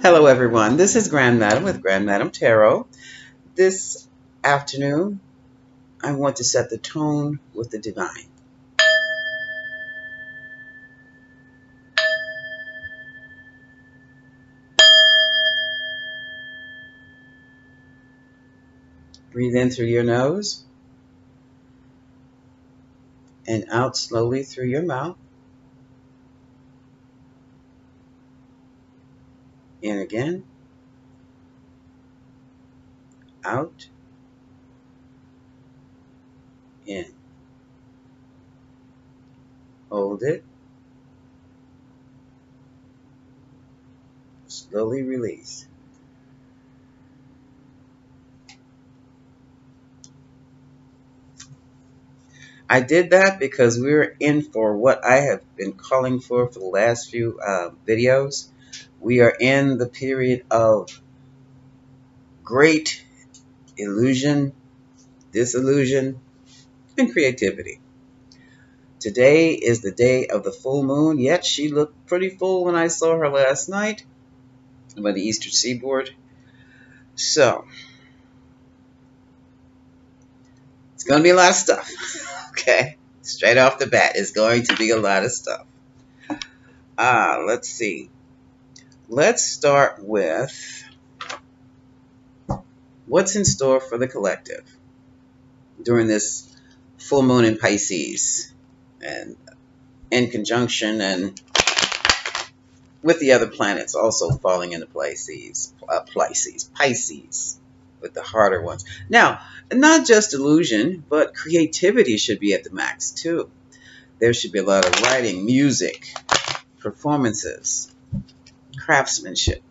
Hello, everyone. This is Grand Madam with Grand Madam Tarot. This afternoon, I want to set the tone with the divine. Breathe in through your nose and out slowly through your mouth. In again, out, in. Hold it. Slowly release. I did that because we're in for what I have been calling for the last few videos. We are in the period of great illusion, disillusion, and creativity. Today is the day of the full moon, yet she looked pretty full when I saw her last night by the eastern seaboard. So, it's going to be a lot of stuff. Okay? Straight off the bat, it's going to be a lot of stuff. Let's see. Let's start with what's in store for the collective during this full moon in Pisces, and in conjunction and with the other planets also falling into Pisces, with the harder ones. Now, not just illusion, but creativity should be at the max too. There should be a lot of writing, music, performances, craftsmanship,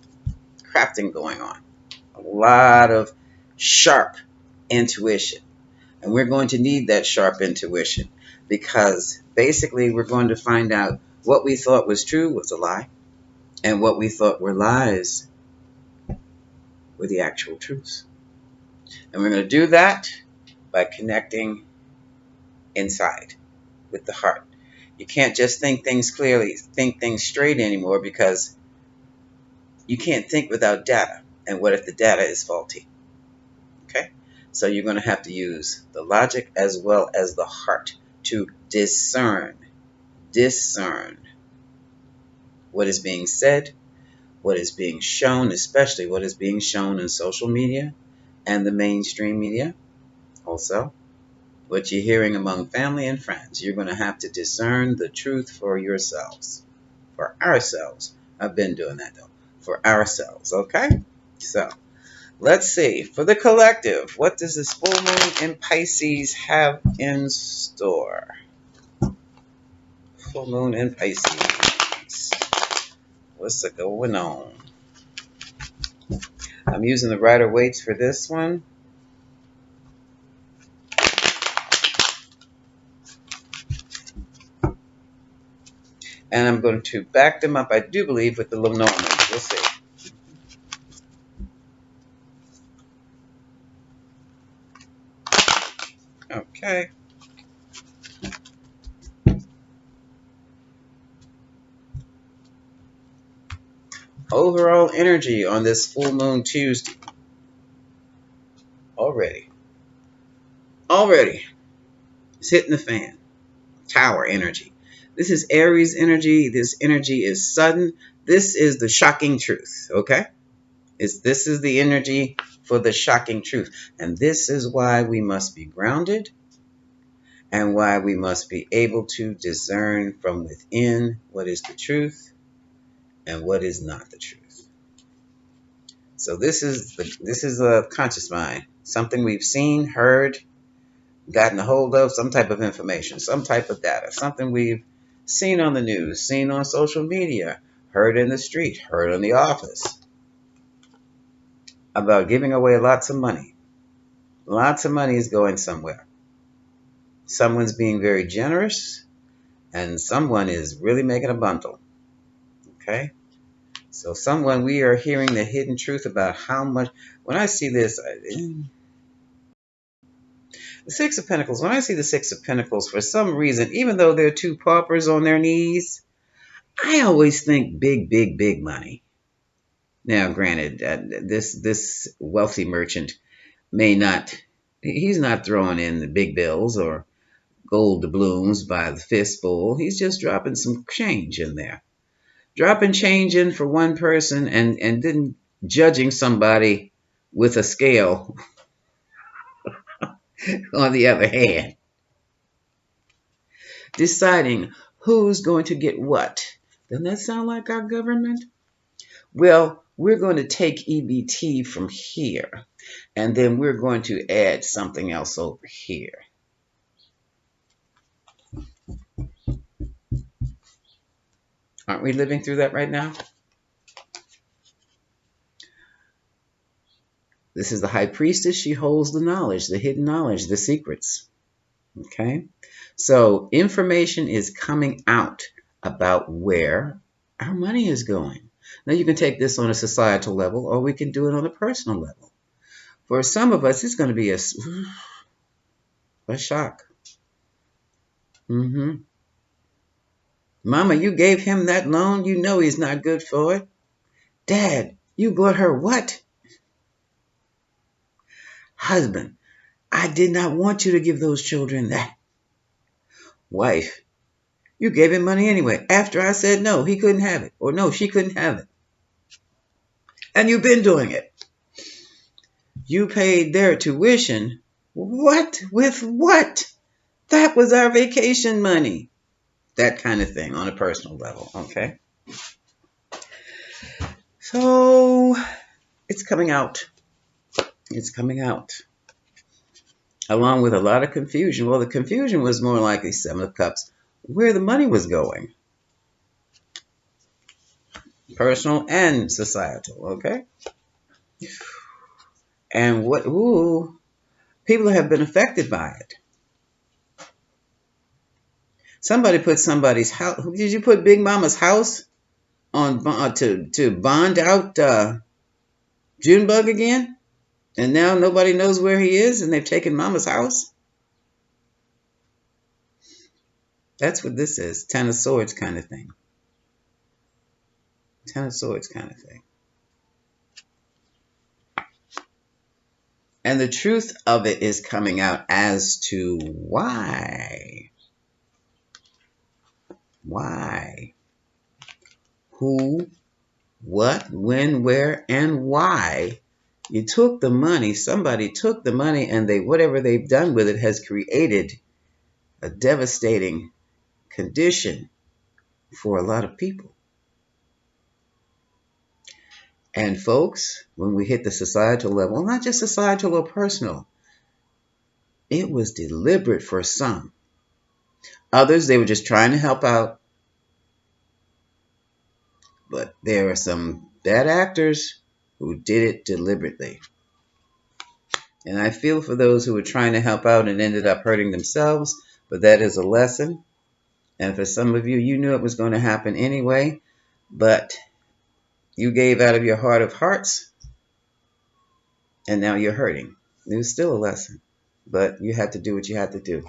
crafting going on. A lot of sharp intuition. And we're going to need that sharp intuition because basically we're going to find out what we thought was true was a lie, and what we thought were lies were the actual truths. And we're going to do that by connecting inside with the heart. You can't just think things clearly, think things straight anymore, because you can't think without data. And what if the data is faulty? Okay? So you're going to have to use the logic as well as the heart to discern what is being said, what is being shown, especially what is being shown in social media and the mainstream media. Also, what you're hearing among family and friends. You're going to have to discern the truth for yourselves. For ourselves. I've been doing that though. For ourselves, okay? So, let's see. For the collective, what does this full moon in Pisces have in store? Full moon in Pisces. What's going on? I'm using the Rider-Waite's for this one. And I'm going to back them up, I do believe, with the Lenormand. We'll see. Okay. Overall energy on this full moon Tuesday. Already. It's hitting the fan. Tower energy. This is Aries energy. This energy is sudden. This is the shocking truth. Okay? This is the energy for the shocking truth. And this is why we must be grounded, and why we must be able to discern from within what is the truth and what is not the truth. So this is a conscious mind, something we've seen, heard, gotten a hold of, some type of information, some type of data, something we've seen on the news, seen on social media, heard in the street, heard in the office, about giving away lots of money. Lots of money is going somewhere. Someone's being very generous, and someone is really making a bundle. Okay? So someone, we are hearing the hidden truth about how much. When I see this, the Six of Pentacles, when I see the Six of Pentacles, for some reason, even though they're two paupers on their knees, I always think big, big, big money. Now, granted, this wealthy merchant may not, he's not throwing in the big bills or gold doubloons by the fistful. He's just dropping some change in there. Dropping change in for one person and then judging somebody with a scale on the other hand. Deciding who's going to get what. Doesn't that sound like our government? Well, we're going to take EBT from here, and then we're going to add something else over here. Aren't we living through that right now? This is the high priestess. She holds the knowledge, the hidden knowledge, the secrets. Okay? So information is coming out about where our money is going. Now, you can take this on a societal level, or we can do it on a personal level. For some of us, it's going to be a shock. Mama, you gave him that loan. You know he's not good for it. Dad, you bought her what? Husband, I did not want you to give those children that. Wife, you gave him money anyway. After I said no, he couldn't have it. Or no, she couldn't have it. And you've been doing it. You paid their tuition. What? With what? That was our vacation money. That kind of thing on a personal level, okay? So it's coming out. It's coming out. Along with a lot of confusion. Well, the confusion was more like the Seven of Cups, where the money was going. Personal and societal, okay? And what, people have been affected by it. Somebody put somebody's house, did you put Big Mama's house on to bond out Junebug again? And now nobody knows where he is and they've taken Mama's house? That's what this is. Ten of Swords kind of thing. Ten of Swords kind of thing. And the truth of it is coming out as to why. Why? Who, what, when, where, and why you took the money. Somebody took the money and whatever they've done with it has created a devastating condition for a lot of people. And folks, when we hit the societal level, not just societal or personal, it was deliberate for some. Others, they were just trying to help out. But there are some bad actors who did it deliberately. And I feel for those who were trying to help out and ended up hurting themselves, but that is a lesson. And for some of you, you knew it was going to happen anyway, but you gave out of your heart of hearts, and now you're hurting. It was still a lesson, but you had to do what you had to do.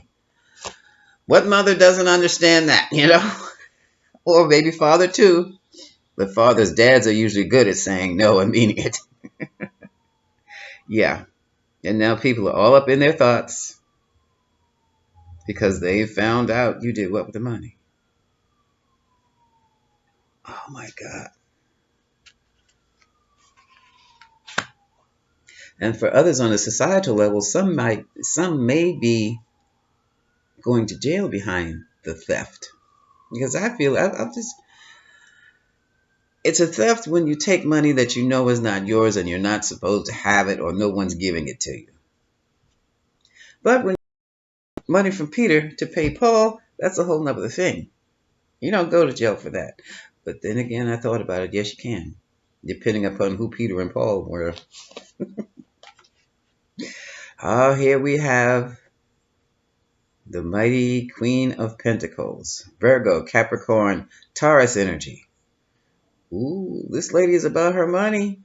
What mother doesn't understand that, you know? Or maybe father too. But dads are usually good at saying no and meaning it. Yeah. And now people are all up in their thoughts because they found out you did what with the money. Oh my God. And for others on a societal level, some may be going to jail behind the theft. Because I feel it's a theft when you take money that you know is not yours and you're not supposed to have it or no one's giving it to you. But when you get money from Peter to pay Paul, that's a whole nother thing. You don't go to jail for that. But then again, I thought about it. Yes, you can. Depending upon who Peter and Paul were. Here we have the mighty Queen of Pentacles. Virgo, Capricorn, Taurus energy. Ooh, this lady is about her money.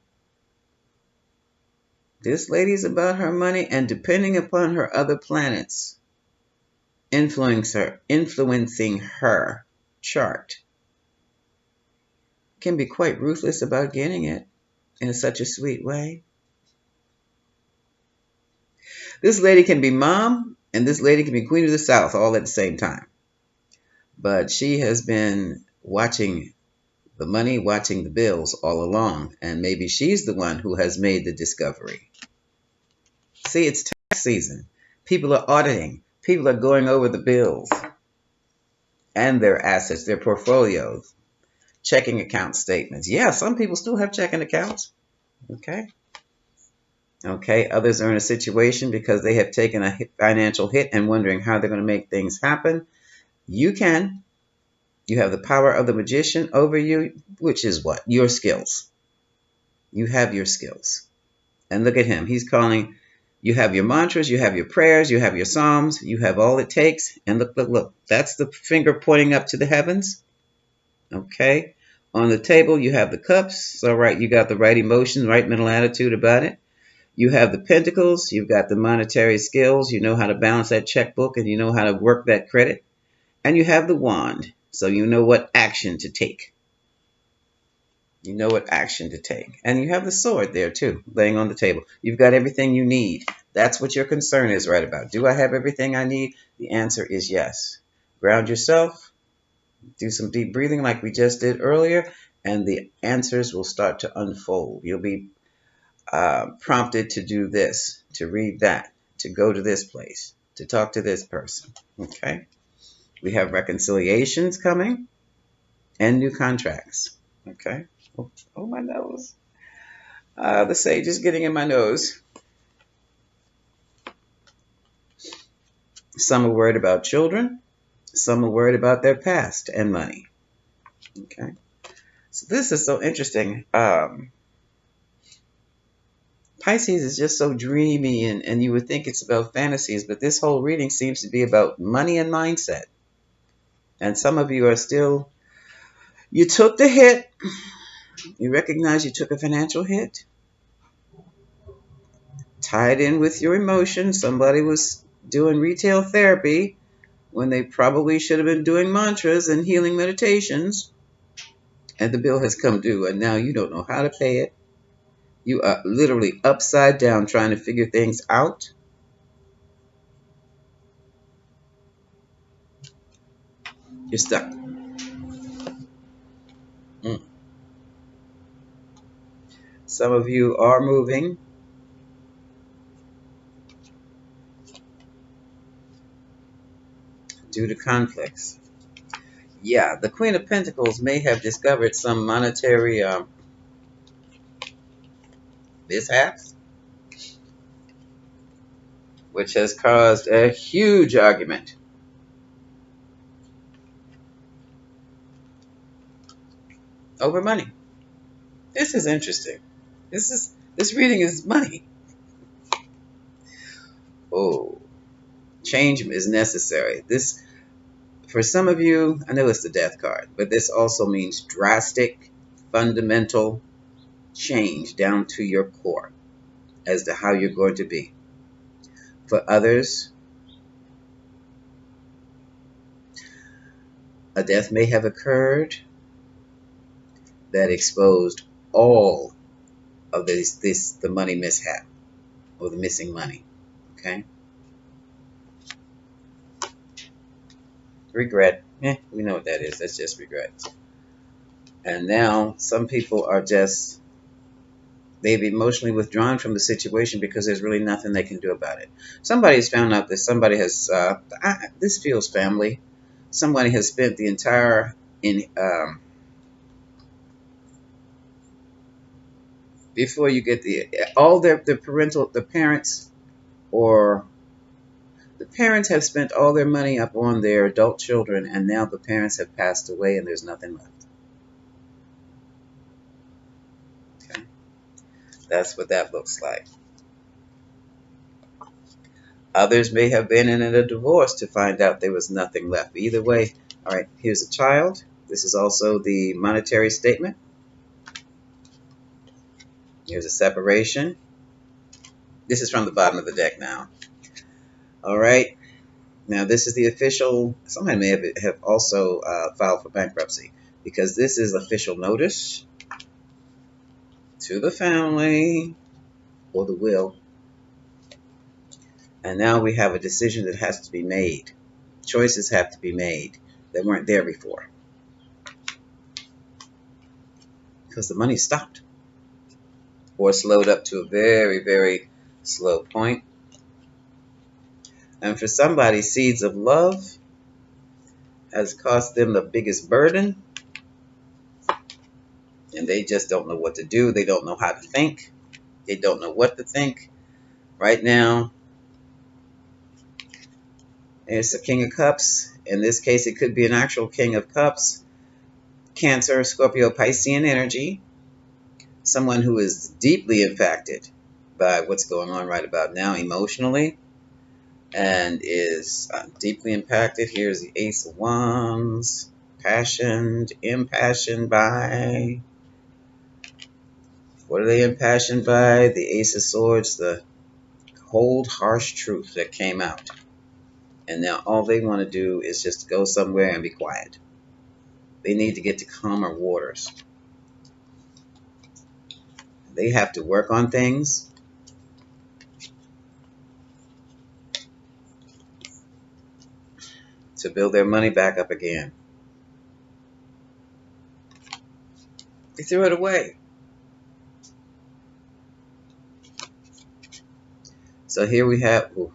This lady is about her money, and depending upon her other planets influencing her chart, can be quite ruthless about getting it. in such a sweet way. This lady can be mom and this lady can be queen of the South all at the same time. But she has been watching the money, watching the bills all along. And maybe she's the one who has made the discovery. See, it's tax season. People are auditing. People are going over the bills and their assets, their portfolios, checking account statements. Yeah, some people still have checking accounts. Okay. Okay. Others are in a situation because they have taken a financial hit and wondering how they're going to make things happen. You can. You have the power of the magician over you, which is what? Your skills. You have your skills. And look at him. He's calling. You have your mantras, you have your prayers, you have your psalms, you have all it takes. And look, look, look. That's the finger pointing up to the heavens. Okay. On the table, you have the cups. So, right, you got the right emotion, right mental attitude about it. You have the pentacles. You've got the monetary skills. You know how to balance that checkbook and you know how to work that credit. And you have the wand. So you know what action to take. You know what action to take. And you have the sword there too, laying on the table. You've got everything you need. That's what your concern is right about. Do I have everything I need? The answer is yes. Ground yourself. Do some deep breathing like we just did earlier. And the answers will start to unfold. You'll be prompted to do this, to read that, to go to this place, to talk to this person. Okay? We have reconciliations coming and new contracts. Okay? Oh, my nose. The sage is getting in my nose. Some are worried about children. Some are worried about their past and money. Okay. So this is so interesting. Pisces is just so dreamy, and you would think it's about fantasies, but this whole reading seems to be about money and mindset. And some of you are still, you took the hit. You recognize you took a financial hit. Tied in with your emotions. Somebody was doing retail therapy when they probably should have been doing mantras and healing meditations. And the bill has come due, and now you don't know how to pay it. You are literally upside down trying to figure things out. You're stuck. Mm. Some of you are moving due to conflicts. Yeah, the Queen of Pentacles may have discovered some monetary mishaps, which has caused a huge argument over money. This is interesting. This reading is money. Oh, change is necessary. This, for some of you, I know it's the death card, but this also means drastic, fundamental change down to your core as to how you're going to be. For others, a death may have occurred that exposed all of the money mishap or the missing money. Okay? Regret. We know what that is. That's just regret. And now some people are just, they've emotionally withdrawn from the situation because there's really nothing they can do about it. Somebody has found out that somebody has, this feels family. Somebody has spent the entire, before you get all the parental, the parents, or the parents have spent all their money up on their adult children, and now the parents have passed away and there's nothing left. Okay? That's what that looks like. Others may have been in a divorce to find out there was nothing left. Either way, all right, here's a child. This is also the monetary statement. Here's a separation. This is from the bottom of the deck now. All right. Now, this is the official. Somebody may have also filed for bankruptcy because this is official notice to the family or the will. And now we have a decision that has to be made. Choices have to be made that weren't there before because the money stopped or slowed up to a very, very slow point. And for somebody, seeds of love has cost them the biggest burden, and they just don't know what to do. They don't know how to think. They don't know what to think. Right now, it's the King of Cups. In this case, it could be an actual King of Cups. Cancer, Scorpio, Piscean energy. Someone who is deeply impacted by what's going on right about now emotionally and is deeply impacted. Here's the Ace of Wands. Passioned, impassioned by. What are they impassioned by? The Ace of Swords, the cold, harsh truth that came out. And now all they want to do is just go somewhere and be quiet. They need to get to calmer waters. They have to work on things to build their money back up again. They threw it away. So here we have, ooh,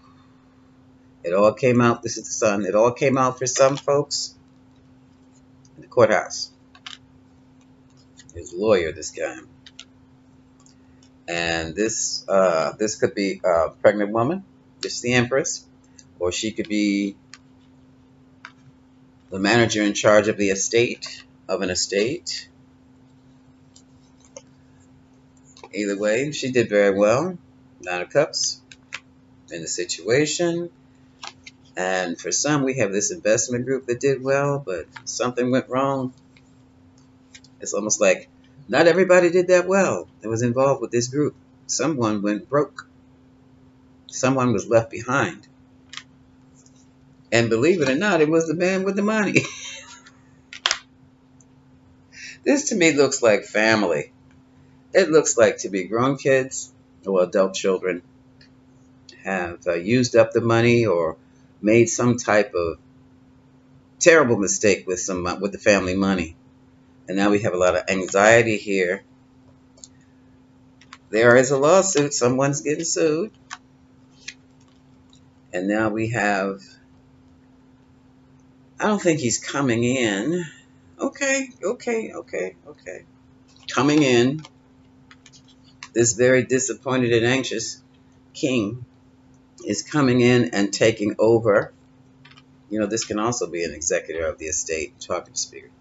it all came out. This is the sun. It all came out for some folks in the courthouse. He's a lawyer, this guy. And this could be a pregnant woman. This is the Empress. Or she could be the manager in charge of the estate, of an estate. Either way, she did very well. Nine of Cups in the situation. And for some, we have this investment group that did well, but something went wrong. It's almost like not everybody did that well that was involved with this group. Someone went broke. Someone was left behind. And believe it or not, it was the man with the money. This to me looks like family. It looks like to be grown kids or adult children have used up the money or made some type of terrible mistake with the family money. And now we have a lot of anxiety here. There is a lawsuit. Someone's getting sued. And now we have, I don't think he's coming in. Okay. Coming in, this very disappointed and anxious king is coming in and taking over. You know, this can also be an executor of the estate, talking spirit.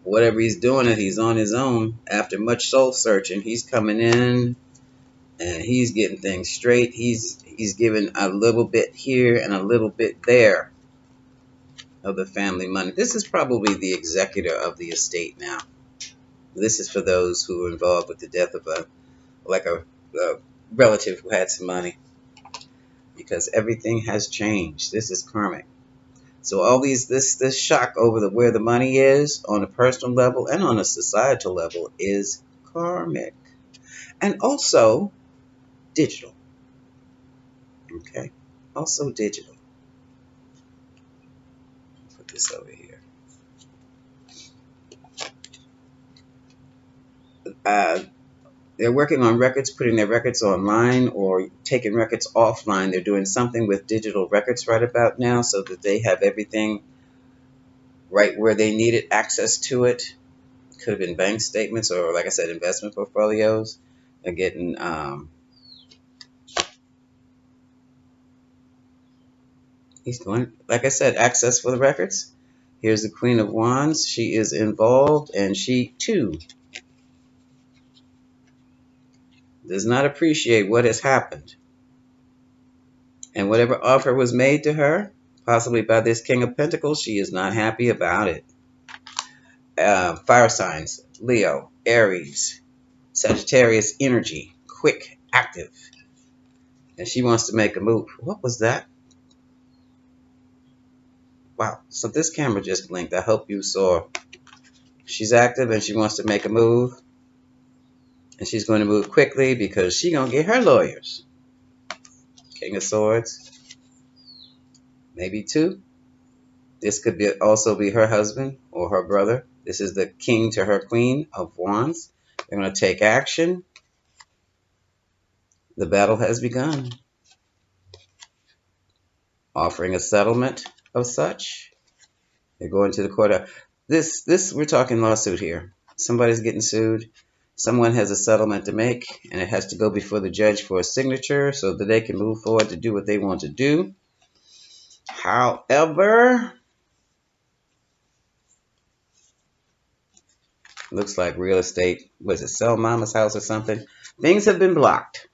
Whatever he's doing, he's on his own. After much soul searching, he's coming in and he's getting things straight. He's giving a little bit here and a little bit there of the family money. This is probably the executor of the estate now. This is for those who are involved with the death of a relative who had some money, because everything has changed. This is karmic. So all this shock over where the money is on a personal level and on a societal level is karmic, and also digital. Okay, also digital. Put this over here. They're working on records, putting their records online or taking records offline. They're doing something with digital records right about now so that they have everything right where they needed access to it. Could have been bank statements or, like I said, investment portfolios. They're getting he's going, like I said, access for the records. Here's the Queen of Wands. She is involved, and she too does not appreciate what has happened. And whatever offer was made to her, possibly by this King of Pentacles, she is not happy about it. Fire signs: Leo, Aries, Sagittarius energy, quick, active. And she wants to make a move. What was that? Wow. So this camera just blinked. I hope you saw. She's active and she wants to make a move. And she's going to move quickly because she's going to get her lawyers. King of Swords, maybe two. This could be also be her husband or her brother. This is the king to her queen of wands. They're going to take action. The battle has begun. Offering a settlement of such. They're going to the court. This we're talking lawsuit here. Somebody's getting sued. Someone has a settlement to make, and it has to go before the judge for a signature so that they can move forward to do what they want to do. However, looks like real estate. Was it sell mama's house or something? Things have been blocked.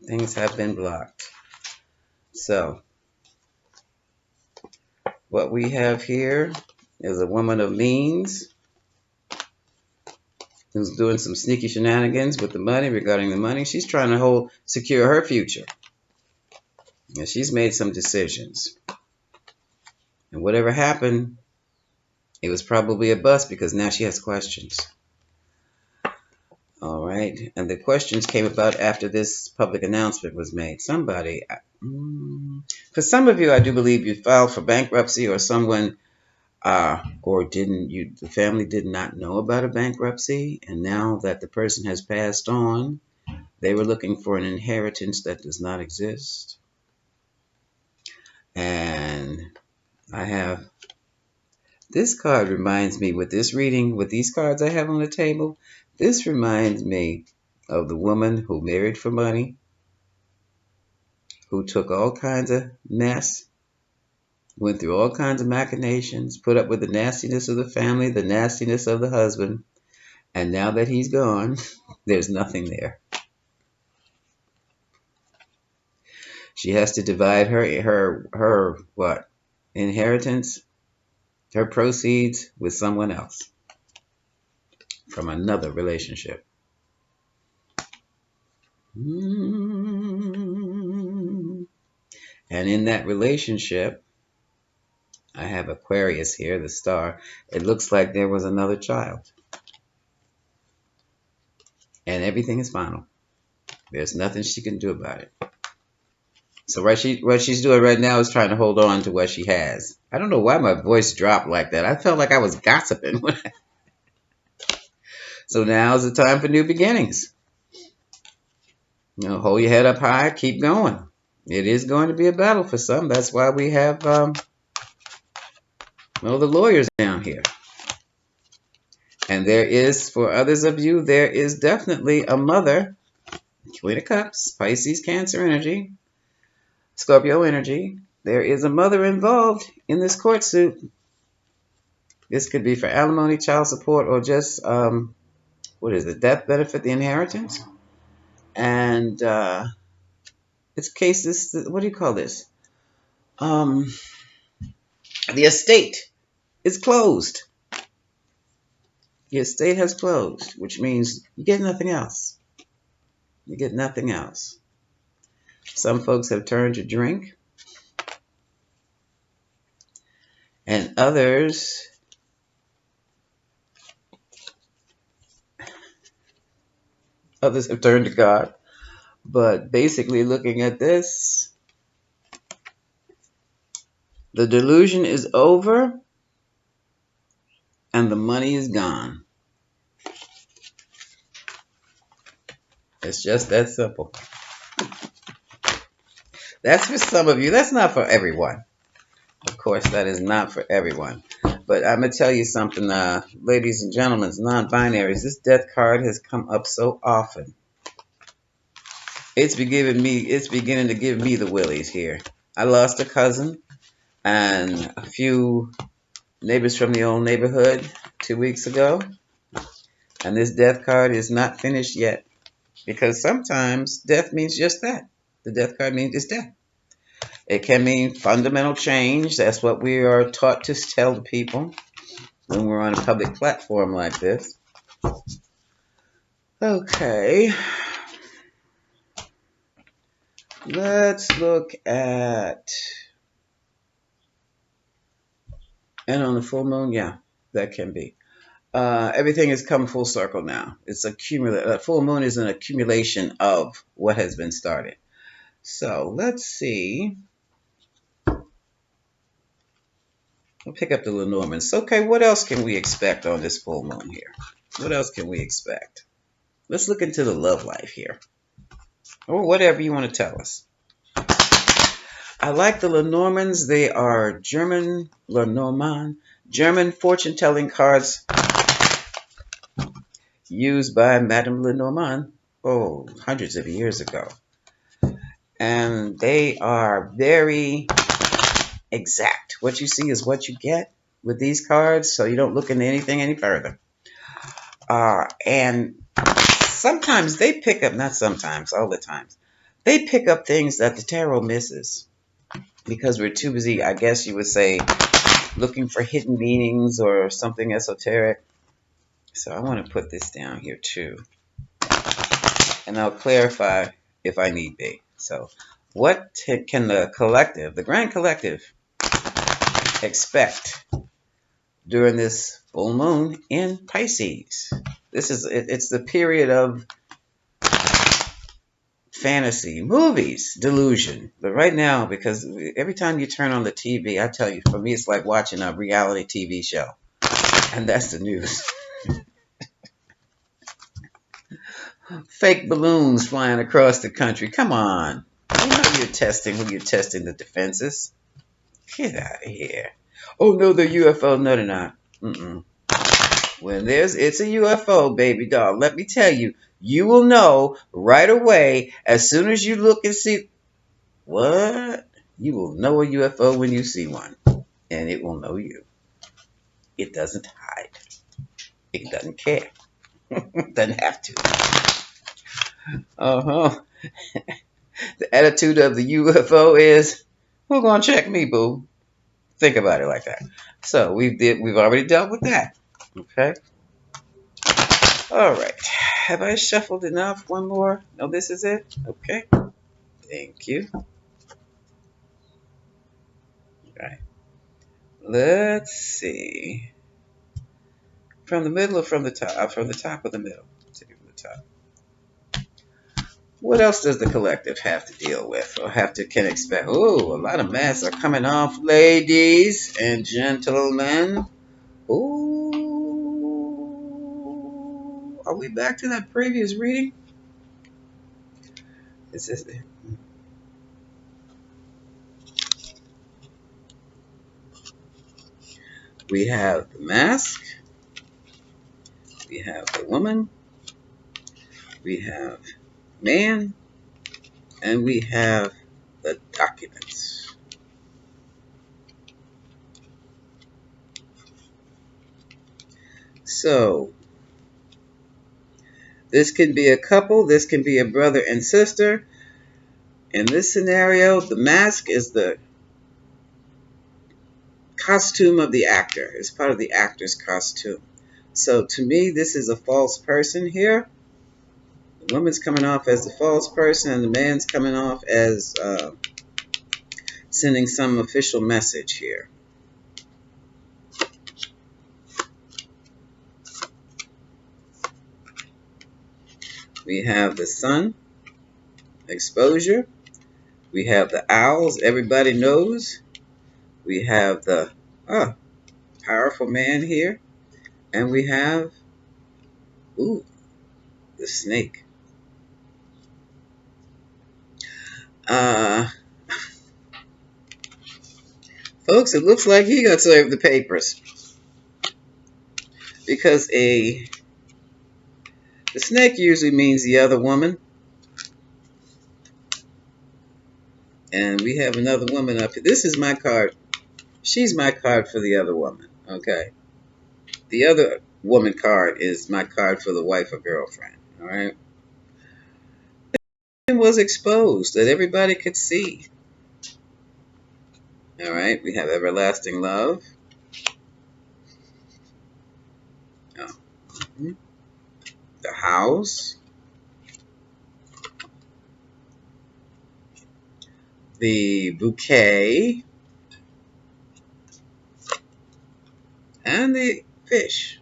Things have been blocked. So, what we have here is a woman of means who's doing some sneaky shenanigans with the money, regarding the money. She's trying to secure her future. And she's made some decisions. And whatever happened, it was probably a bust because now she has questions. All right. And the questions came about after this public announcement was made. Somebody, for some of you, I do believe you filed for bankruptcy, or someone, or the family did not know about a bankruptcy. And now that the person has passed on, they were looking for an inheritance that does not exist. And I have, this card reminds me, with this reading, with these cards I have on the table, this reminds me of the woman who married for money, who took all kinds of mess, went through all kinds of machinations, put up with the nastiness of the family, the nastiness of the husband, and now that he's gone, there's nothing there. She has to divide her what? Inheritance, her proceeds with someone else from another relationship. And in that relationship, I have Aquarius here, the star. It looks like there was another child. And everything is final. There's nothing she can do about it. So what she's doing right now is trying to hold on to what she has. I don't know why my voice dropped like that. I felt like I was gossiping. So now is the time for new beginnings. Hold your head up high, keep going. It is going to be a battle for some. That's why we have the lawyers down here. And there is, for others of you, there is definitely a mother, Queen of Cups, Pisces, Cancer energy, Scorpio energy. There is a mother involved in this court suit. This could be for alimony, child support, or just, death benefit, the inheritance. And it's cases, what do you call this? The estate is closed. The estate has closed, which means you get nothing else. You get nothing else. Some folks have turned to drink. And others have turned to God. But basically, looking at this, the delusion is over and the money is gone. It's just that simple. That's for some of you. That's not for everyone. Of course, that is not for everyone. But I'm going to tell you something, ladies and gentlemen, non-binaries. This death card has come up so often. It's beginning to give me the willies here. I lost a cousin and a few neighbors from the old neighborhood 2 weeks ago. And this death card is not finished yet. Because sometimes death means just that. The death card means it's death. It can mean fundamental change. That's what we are taught to tell the people when we're on a public platform like this. Okay. Let's look at... And on the full moon, yeah, that can be. Everything has come full circle now. It's a full moon is an accumulation of what has been started. So let's see. We'll pick up the Lenormand. So, okay, what else can we expect on this full moon here? What else can we expect? Let's look into the love life here. Or whatever you want to tell us. I like the Lenormands. They are German Lenormand, German fortune-telling cards used by Madame Lenormand, hundreds of years ago. And they are very exact. What you see is what you get with these cards, so you don't look into anything any further. And sometimes they pick up, not sometimes, all the times, they pick up things that the tarot misses because we're too busy, I guess you would say, looking for hidden meanings or something esoteric. So I want to put this down here too. And I'll clarify if I need be. So what can the collective, the grand collective, expect during this full moon in Pisces? It's the period of fantasy, movies, delusion. But right now, because every time you turn on the TV, I tell you, for me, it's like watching a reality TV show. And that's the news. Fake balloons flying across the country. Come on. You know you're testing when you're testing the defenses. Get out of here. Oh, no, they're UFO. No, they're not. Mm-mm. When it's a UFO, baby doll, let me tell you, you will know right away as soon as you look and see. What? You will know a UFO when you see one. And it will know you. It doesn't hide. It doesn't care. It doesn't have to. Uh-huh. The attitude of the UFO is, who's gonna check me, boo? Think about it like that. So we've already dealt with that. Okay. All right. Have I shuffled enough? One more? No, this is it? Okay. Thank you. All right. Let's see. From the middle or from the top? From the top or the middle? Let's see from the top. What else does the collective have to deal with or can expect? Oh, a lot of masks are coming off, ladies and gentlemen. Ooh. Are we back to that previous reading? This is it. We have the mask. We have the woman. We have man. And we have the documents. So, this can be a couple. This can be a brother and sister. In this scenario, the mask is the costume of the actor. It's part of the actor's costume. So to me, this is a false person here. The woman's coming off as the false person, and the man's coming off as sending some official message here. We have the sun, exposure. We have the owls, everybody knows. We have the powerful man here. And we have, the snake. Folks, it looks like he gonna serve the papers. Because the snake usually means the other woman. And we have another woman up here. This is my card. She's my card for the other woman. Okay. The other woman card is my card for the wife or girlfriend. All right. It was exposed that everybody could see. All right. We have everlasting love. Oh. The house. The bouquet. And the fish.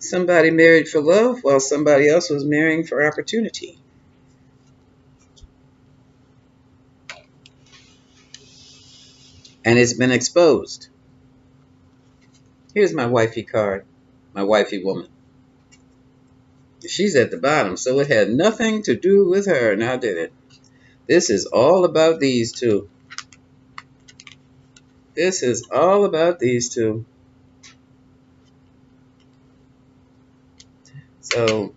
Somebody married for love while somebody else was marrying for opportunity. And it's been exposed. Here's my wifey card, my wifey woman. She's at the bottom, so it had nothing to do with her, now did it? This is all about these two. This is all about these two. So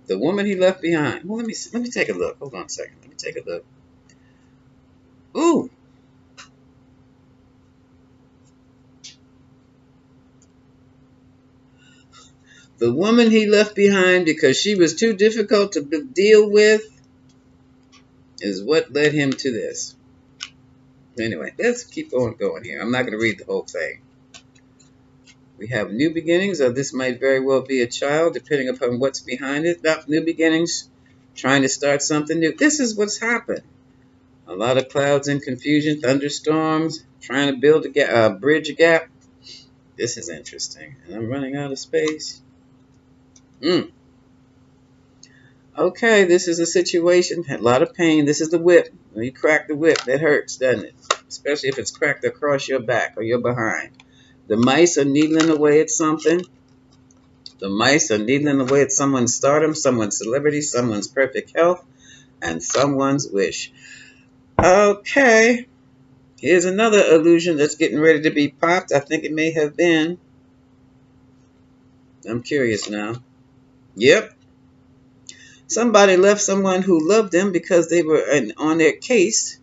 the woman he left behind. Well, let me take a look. Hold on a second. Let me take a look. Ooh. The woman he left behind because she was too difficult to deal with is what led him to this. Anyway, let's keep on going here. I'm not going to read the whole thing. We have new beginnings, or this might very well be a child, depending upon what's behind it. Not new beginnings, trying to start something new. This is what's happened. A lot of clouds and confusion, thunderstorms, trying to build bridge a gap. This is interesting. And I'm running out of space. Okay, this is a situation, a lot of pain. This is the whip. When you crack the whip, that hurts, doesn't it? Especially if it's cracked across your back or your behind. The mice are needling away at something. The mice are needling away at someone's stardom, someone's celebrity, someone's perfect health, and someone's wish. Okay, here's another illusion that's getting ready to be popped. I think it may have been. I'm curious now. Yep. Somebody left someone who loved them because they were on their case,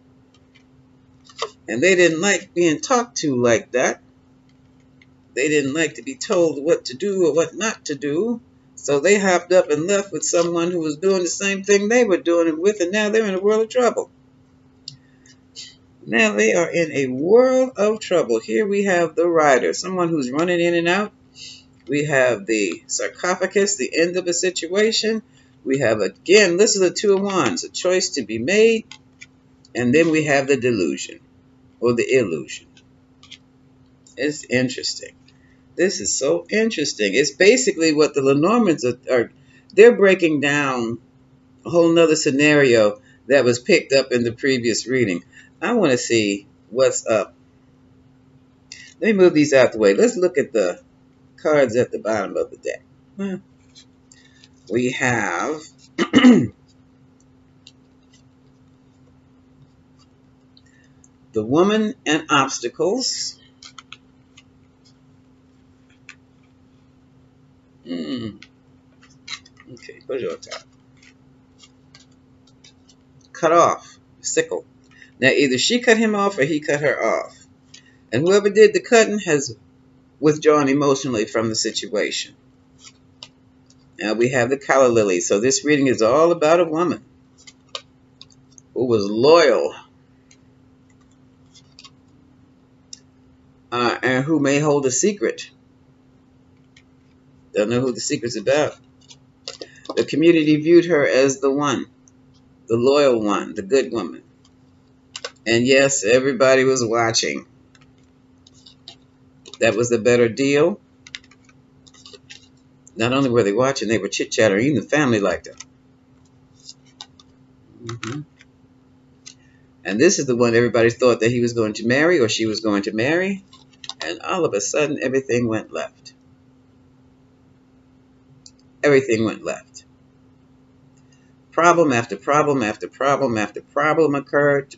and they didn't like being talked to like that. They didn't like to be told what to do or what not to do. So they hopped up and left with someone who was doing the same thing they were doing it with, and now they're in a world of trouble. Now they are in a world of trouble. Here we have the rider, someone who's running in and out. We have the sarcophagus, the end of a situation. We have, again, this is the Two of Wands, a choice to be made. And then we have the delusion, or the illusion. It's interesting. This is so interesting. It's basically what the Lenormands are they're breaking down a whole nother scenario that was picked up in the previous reading. I want to see what's up. Let me move these out the way. Let's look at the cards at the bottom of the deck. We have the woman and obstacles. Okay, put it on top. Cut off, sickle. Now either she cut him off or he cut her off. And whoever did the cutting has withdrawn emotionally from the situation. Now we have the calla lily. So this reading is all about a woman who was loyal and who may hold a secret. Don't know who the secret's about. The community viewed her as the one, the loyal one, the good woman. And yes, everybody was watching. That was the better deal. Not only were they watching, they were chit-chattering. Even the family liked her. And this is the one everybody thought that he was going to marry or she was going to marry. And all of a sudden, everything went left. Everything went left. Problem after problem after problem after problem occurred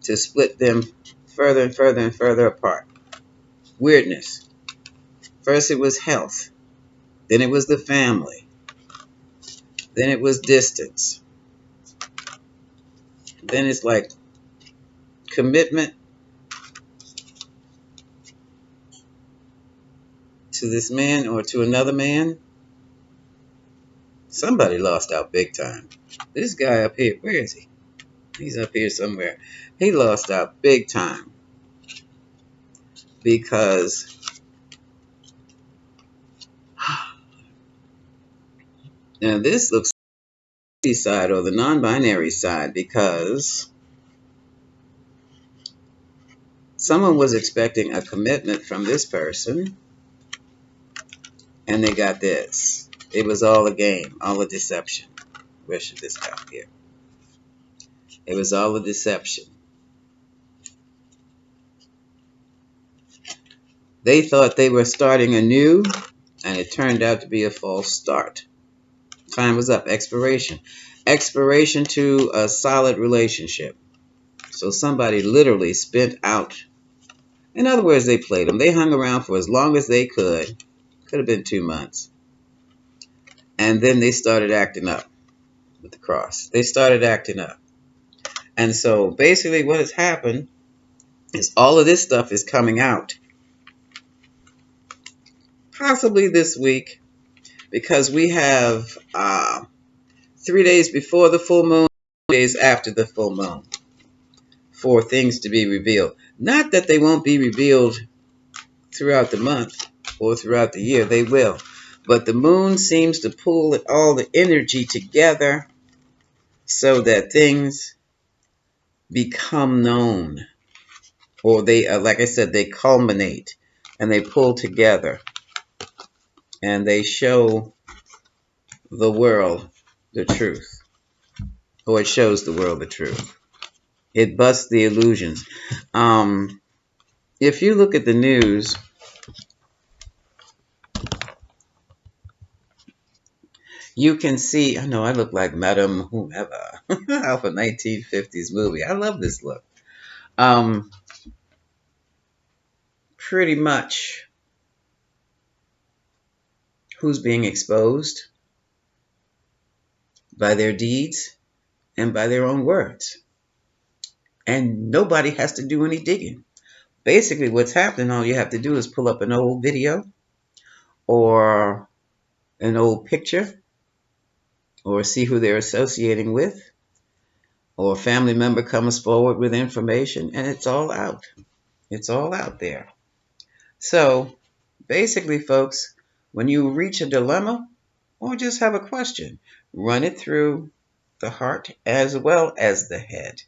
to split them further and further and further apart. Weirdness. First it was health. Then it was the family. Then it was distance. Then it's like commitment to this man or to another man. Somebody lost out big time. This guy up here, where is he? He's up here somewhere. He lost out big time. Because now this looks like the side or the non-binary side, because someone was expecting a commitment from this person. And they got this. It was all a game, all a deception. Where should this go here? It was all a deception. They thought they were starting anew, and it turned out to be a false start. Time was up. Expiration. Expiration to a solid relationship. So somebody literally spent out. In other words, they played them. They hung around for as long as they could. Could have been 2 months. And then they started acting up with the cross. They started acting up. And so basically what has happened is all of this stuff is coming out. Possibly this week, because we have 3 days before the full moon, 3 days after the full moon, for things to be revealed. Not that they won't be revealed throughout the month or throughout the year, they will. But the moon seems to pull all the energy together so that things become known. Or they, like I said, they culminate and they pull together and they show the world the truth. Or it shows the world the truth. It busts the illusions. If you look at the news, you can see, I know I look like Madame Whomever off a 1950s movie. I love this look. Pretty much who's being exposed by their deeds and by their own words. And nobody has to do any digging. Basically, what's happening, all you have to do is pull up an old video or an old picture or see who they're associating with, or a family member comes forward with information, and it's all out. It's all out there. So basically, folks, when you reach a dilemma or just have a question, run it through the heart as well as the head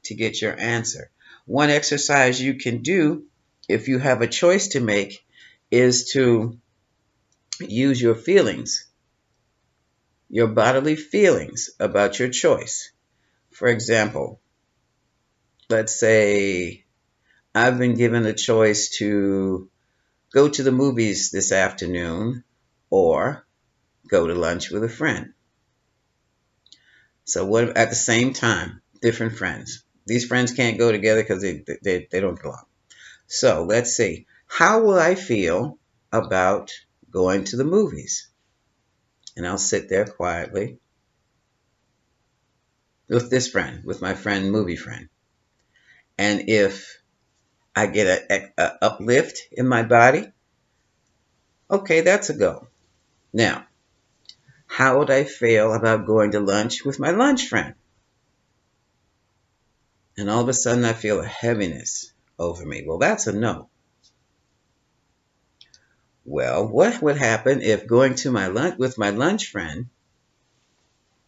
to get your answer. One exercise you can do if you have a choice to make is to use your feelings, your bodily feelings about your choice. For example, let's say I've been given a choice to go to the movies this afternoon or go to lunch with a friend. So what at the same time, different friends. These friends can't go together because they don't belong. So let's see. How will I feel about going to the movies? And I'll sit there quietly with this friend, with my friend, movie friend. And if I get a uplift in my body, okay, that's a go. Now, how would I feel about going to lunch with my lunch friend? And all of a sudden I feel a heaviness over me. Well, that's a no. Well, what would happen if going to my lunch with my lunch friend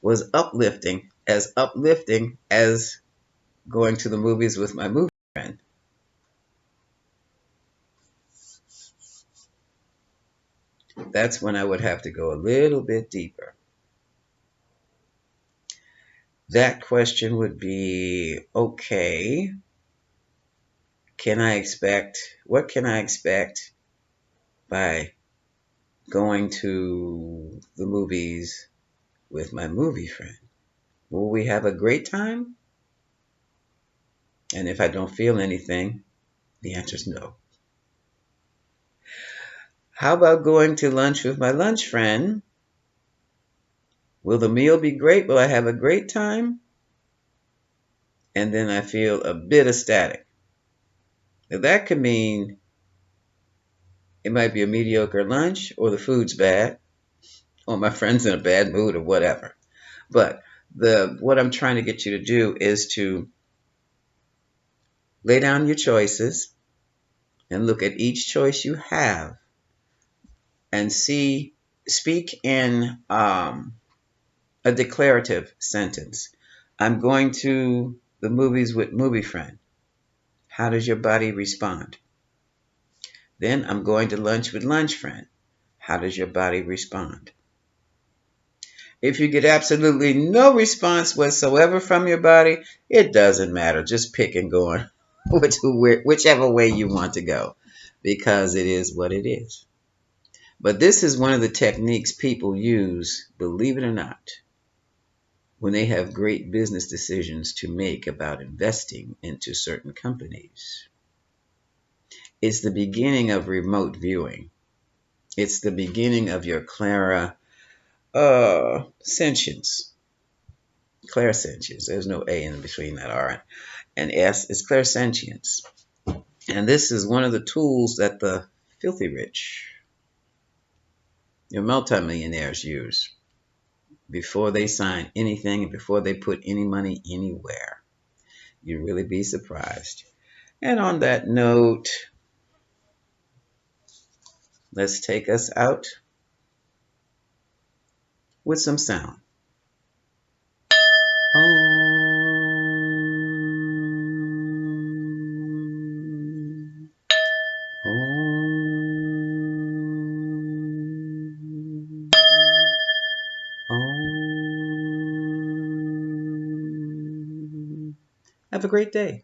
was uplifting as going to the movies with my movie friend? That's when I would have to go a little bit deeper. That question would be, okay, what can I expect by going to the movies with my movie friend? Will we have a great time? And if I don't feel anything, the answer is no. How about going to lunch with my lunch friend? Will the meal be great? Will I have a great time? And then I feel a bit ecstatic. Now that could mean it might be a mediocre lunch, or the food's bad, or my friend's in a bad mood, or whatever. But what I'm trying to get you to do is to lay down your choices and look at each choice you have and speak in a declarative sentence. I'm going to the movies with movie friend. How does your body respond? Then I'm going to lunch with lunch friend. How does your body respond? If you get absolutely no response whatsoever from your body, it doesn't matter. Just pick and go on whichever way you want to go, because it is what it is. But this is one of the techniques people use, believe it or not, when they have great business decisions to make about investing into certain companies. It's the beginning of remote viewing. It's the beginning of your sentience. Clairsentience. There's no A in between that R and S. It's clairsentience. And this is one of the tools that the filthy rich, your multimillionaires, use before they sign anything and before they put any money anywhere. You'd really be surprised. And on that note, let's take us out with some sound. Om. Om. Om. Have a great day.